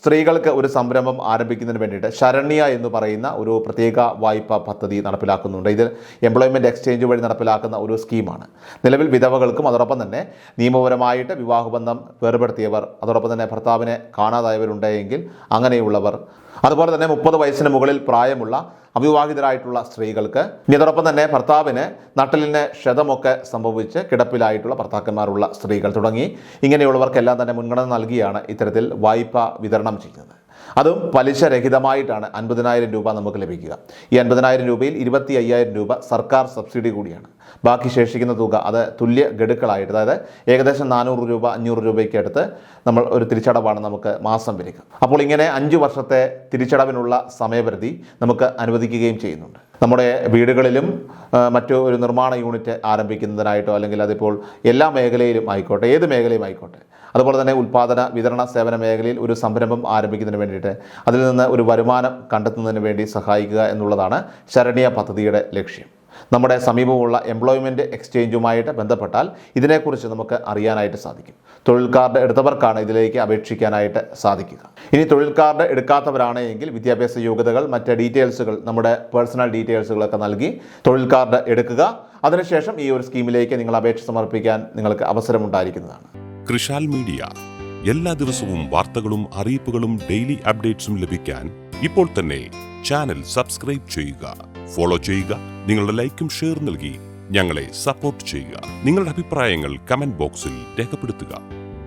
സ്ത്രീകൾക്ക് ഒരു സംരംഭം ആരംഭിക്കുന്നതിന് വേണ്ടിയിട്ട് ശരണ്യ എന്ന് പറയുന്ന ഒരു പ്രത്യേക വായ്പാ പദ്ധതി നടപ്പിലാക്കുന്നുണ്ട്. ഇത് എംപ്ലോയ്മെൻറ്റ് എക്സ്ചേഞ്ച് വഴി നടപ്പിലാക്കുന്ന ഒരു സ്കീമാണ്. നിലവിൽ വിധവകൾക്കും അതോടൊപ്പം തന്നെ നിയമപരമായിട്ട് വിവാഹബന്ധം വേർപെടുത്തിയവർ, അതോടൊപ്പം തന്നെ ഭർത്താവിനെ കാണാതായവരുണ്ടെങ്കിൽ അങ്ങനെയുള്ളവർ, അതുപോലെ തന്നെ 30 വയസ്സിന് മുകളിൽ പ്രായമുള്ള അവിവാഹിതരായിട്ടുള്ള സ്ത്രീകൾക്ക്, ഇതോടൊപ്പം തന്നെ ഭർത്താവിന് നട്ടലിന് ക്ഷതമൊക്കെ സംഭവിച്ച് കിടപ്പിലായിട്ടുള്ള ഭർത്താക്കന്മാരുള്ള സ്ത്രീകൾ തുടങ്ങി ഇങ്ങനെയുള്ളവർക്കെല്ലാം തന്നെ മുൻഗണന നൽകിയാണ് ഇത്തരത്തിൽ വായ്പ വിതരണം ചെയ്യുന്നത്. അതും പലിശരഹിതമായിട്ടാണ് 50,000 രൂപ നമുക്ക് ലഭിക്കുക. ഈ 50,000 രൂപയിൽ 25,000 രൂപ സർക്കാർ സബ്സിഡി കൂടിയാണ്. ബാക്കി ശേഷിക്കുന്ന തുക അത് തുല്യ ഗഡുക്കളായിട്ട്, അതായത് ഏകദേശം 400 രൂപ 500 രൂപയ്ക്ക് അടുത്ത് നമ്മൾ ഒരു തിരിച്ചടവാണ് നമുക്ക് മാസം വരിക. അപ്പോൾ ഇങ്ങനെ 5 വർഷത്തെ തിരിച്ചടവിനുള്ള സമയപരിധി നമുക്ക് അനുവദിക്കുകയും ചെയ്യുന്നുണ്ട്. നമ്മുടെ വീടുകളിലും മറ്റു ഒരു നിർമ്മാണ യൂണിറ്റ് ആരംഭിക്കുന്നതിനായിട്ടോ, അല്ലെങ്കിൽ അതിപ്പോൾ എല്ലാ മേഖലയിലും ആയിക്കോട്ടെ, ഏത് മേഖലയും ആയിക്കോട്ടെ, അതുപോലെ തന്നെ ഉൽപ്പാദന വിതരണ സേവന മേഖലയിൽ ഒരു സംരംഭം ആരംഭിക്കുന്നതിന് വേണ്ടിയിട്ട് അതിൽ നിന്ന് ഒരു വരുമാനം കണ്ടെത്തുന്നതിന് വേണ്ടി സഹായിക്കുക എന്നുള്ളതാണ് ശരണ്യ പദ്ധതിയുടെ ലക്ഷ്യം. നമ്മുടെ സമീപമുള്ള എംപ്ലോയ്മെൻറ്റ് എക്സ്ചേഞ്ചുമായിട്ട് ബന്ധപ്പെട്ടാൽ ഇതിനെക്കുറിച്ച് നമുക്ക് അറിയാനായിട്ട് സാധിക്കും. തൊഴിൽ കാർഡ് എടുത്തവർക്കാണ് ഇതിലേക്ക് അപേക്ഷിക്കാനായിട്ട് സാധിക്കുക. ഇനി തൊഴിൽ കാർഡ് എടുക്കാത്തവരാണെങ്കിൽ വിദ്യാഭ്യാസ യോഗ്യതകൾ, മറ്റ് ഡീറ്റെയിൽസുകൾ, നമ്മുടെ പേഴ്സണൽ ഡീറ്റെയിൽസുകളൊക്കെ നൽകി തൊഴിൽ കാർഡ് എടുക്കുക. അതിനുശേഷം ഈ ഒരു സ്കീമിലേക്ക് നിങ്ങൾ അപേക്ഷ സമർപ്പിക്കാൻ നിങ്ങൾക്ക് അവസരമുണ്ടായിരിക്കുന്നതാണ്. കൃഷാൽ മീഡിയ എല്ലാ ദിവസവും വാർത്തകളും അറിയിപ്പുകളും ഡെയിലി അപ്ഡേറ്റ്സും ലഭിക്കാൻ ഇപ്പോൾ തന്നെ ചാനൽ സബ്സ്ക്രൈബ് ചെയ്യുക, ഫോളോ ചെയ്യുക. നിങ്ങളുടെ ലൈക്കും ഷെയർ നൽകി ഞങ്ങളെ സപ്പോർട്ട് ചെയ്യുക. നിങ്ങളുടെ അഭിപ്രായങ്ങൾ കമന്റ് ബോക്സിൽ രേഖപ്പെടുത്തുക.